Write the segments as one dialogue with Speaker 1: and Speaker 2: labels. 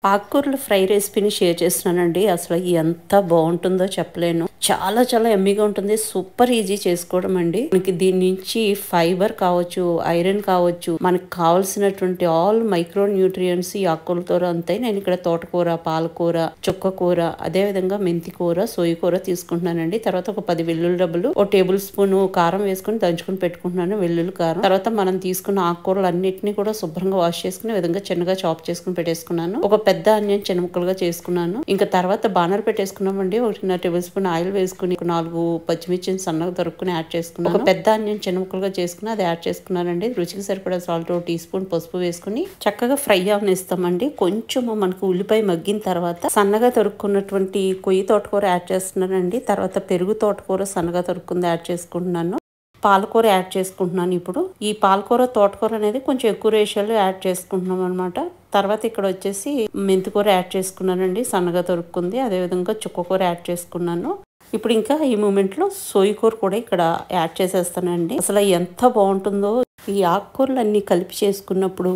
Speaker 1: ఆకుకూరల ఫ్రై రెసిపీని షేర్ చేస్తున్నానండి. అసలు ఎంత బాగుంటుందో చెప్పలేను. చాలా చాలా యమ్మీగా ఉంటుంది. సూపర్ ఈజీ చేసుకోవడం అండి. మనకి దీని నుంచి ఫైబర్ కావచ్చు, ఐరన్ కావచ్చు, మనకు కావాల్సినటువంటి ఆల్ మైక్రో న్యూట్రియంట్స్ ఈ ఆకుకూరలతో అంతాయి. నేను ఇక్కడ తోటకూర, పాలకూర, చుక్కకూర, అదే విధంగా మెంతి కూర, సోయ కూర తీసుకుంటున్నానండి. తర్వాత ఒక 10 వెల్లుల్లి డబ్బులు, ఒక టేబుల్ స్పూన్ కారం వేసుకుని దంచుకుని పెట్టుకుంటున్నాను. వెల్లుల్లి కారం. తర్వాత మనం తీసుకున్న ఆకుకూరలు అన్నిటిని కూడా శుభ్రంగా వాష్ చేసుకుని విధంగా చిన్నగా చాప్ చేసుకుని పెట్టేసుకున్నాను. ఒక పెద్ద ఆనియన్ చిన్న ముక్కలుగా చేసుకున్నాను. ఇంకా తర్వాత బానర్ పెట్టేసుకున్నామండి. 1.5 టేబుల్ స్పూన్ ఆయిల్ వేసుకుని 4 పచ్చిమిర్చిని సన్నగా తరుక్కుని యాడ్ చేసుకున్నాను. ఒక పెద్ద ఆనియన్ చిన్న ముక్కలుగా చేసుకుని అది యాడ్ చేసుకున్నానండి. రుచికి సరిపడా సాల్ట్, 1 టీ స్పూన్ పసుపు వేసుకుని చక్కగా ఫ్రై అవనిస్తామండి. కొంచెం మనకు ఉల్లిపాయ మగ్గిన తర్వాత సన్నగా తరుక్కున్నటువంటి కొయ్యి తోటకూర యాడ్ చేస్తున్నానండి. తర్వాత పెరుగు తోటకూర సన్నగా తరుక్కుంది యాడ్ చేసుకుంటున్నాను. పాలకూర యాడ్ చేసుకుంటున్నాను. ఇప్పుడు ఈ పాలకూర, తోటకూర అనేది కొంచెం ఎక్కువ రేషియోలో యాడ్ చేసుకుంటున్నాం అనమాట. తర్వాత ఇక్కడ వచ్చేసి మెంతికూర యాడ్ చేసుకున్నానండి, సన్నగా తరుక్కుంది. అదేవిధంగా చుక్కకూర యాడ్ చేసుకున్నాను. ఇప్పుడు ఇంకా ఈ మూమెంట్ లో సోయ కూర కూడా ఇక్కడ యాడ్ చేసేస్తానండి. అసలు ఎంత బాగుంటుందో ఈ ఆకుకూరలు అన్ని కలిపి చేసుకున్నప్పుడు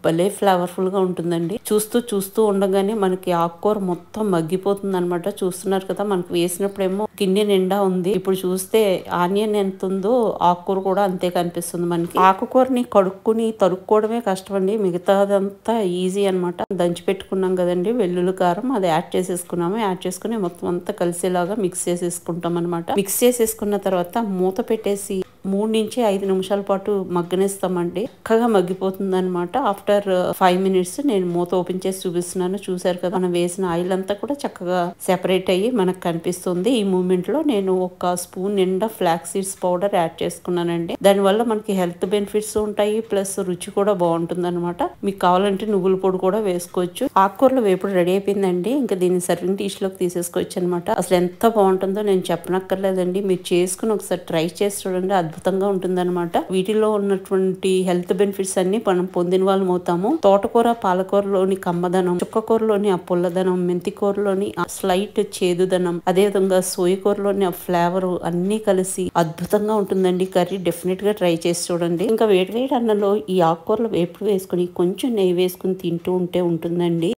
Speaker 1: భలే ఫ్లేవర్ఫుల్ గా ఉంటుందండి. చూస్తూ ఉండగానే మనకి ఆకుకూర మొత్తం మగ్గిపోతుంది అనమాట. చూస్తున్నారు కదా, మనకు వేసినప్పుడేమో గిన్నె నిండా ఉంది. ఇప్పుడు చూస్తే ఆనియన్ ఎంత ఉందో ఆకుకూర కూడా అంతే కనిపిస్తుంది మనకి. ఆకుకూరని కడుక్కుని తరుక్కోవడమే కష్టం అండి. మిగతాదంతా ఈజీ అనమాట. దంచి పెట్టుకున్నాం కదండి వెల్లుల్లి కారం, అది యాడ్ చేసేసుకున్నాము. యాడ్ చేసుకుని మొత్తం అంతా కలిసేలాగా మిక్స్ చేసేసుకుంటాం అనమాట. మిక్స్ చేసేసుకున్న తర్వాత మూత పెట్టేసి 3 నుంచి 5 నిమిషాల పాటు మగ్గనిస్తామండి. చక్కగా మగ్గిపోతుంది అనమాట. ఆఫ్టర్ 5 మినిట్స్ నేను మూత ఓపెన్ చేసి చూపిస్తున్నాను. చూసారు కదా, మనం వేసిన ఆయిల్ అంతా కూడా చక్కగా సెపరేట్ అయ్యి మనకు కనిపిస్తుంది. ఈ మూమెంట్ లో నేను 1 స్పూన్ నిండా ఫ్లాక్స్ సీడ్స్ పౌడర్ యాడ్ చేసుకున్నానండి. దానివల్ల మనకి హెల్త్ బెనిఫిట్స్ ఉంటాయి, ప్లస్ రుచి కూడా బాగుంటుంది అనమాట. మీకు కావాలంటే నువ్వుల పొడి కూడా వేసుకోవచ్చు. ఆకుకూరలు వేపుడు రెడీ అయిపోయిందండి. ఇంకా దీన్ని సర్వింగ్ డిష్ లోకి తీసేసుకోవచ్చు అనమాట. అసలు ఎంత బాగుంటుందో నేను చెప్పనక్కర్లేదండి. మీరు చేసుకుని ఒకసారి ట్రై చేసి చూడండి. అద్భుతంగా ఉంటుందన్నమాట. వీటిలో ఉన్నటువంటి హెల్త్ బెనిఫిట్స్ అన్ని మనం పొందిన వాళ్ళం అవుతాము. తోటకూర, పాలకూరలోని కమ్మదనం, చుక్కకూరలోని ఆ పుల్లదనం, మెంతి కూరలోని ఆ స్లైట్ చేదుదనం, అదే విధంగా సోయ కూరలోని ఆ ఫ్లేవర్ అన్ని కలిసి అద్భుతంగా ఉంటుందండి. కర్రీ డెఫినెట్ గా ట్రై చేసి చూడండి. ఇంకా వేడి వేడి అన్నంలో ఈ ఆకుకూరలు వేపుడు వేసుకుని కొంచెం నెయ్యి వేసుకుని తింటూ ఉంటే ఉంటుందండి.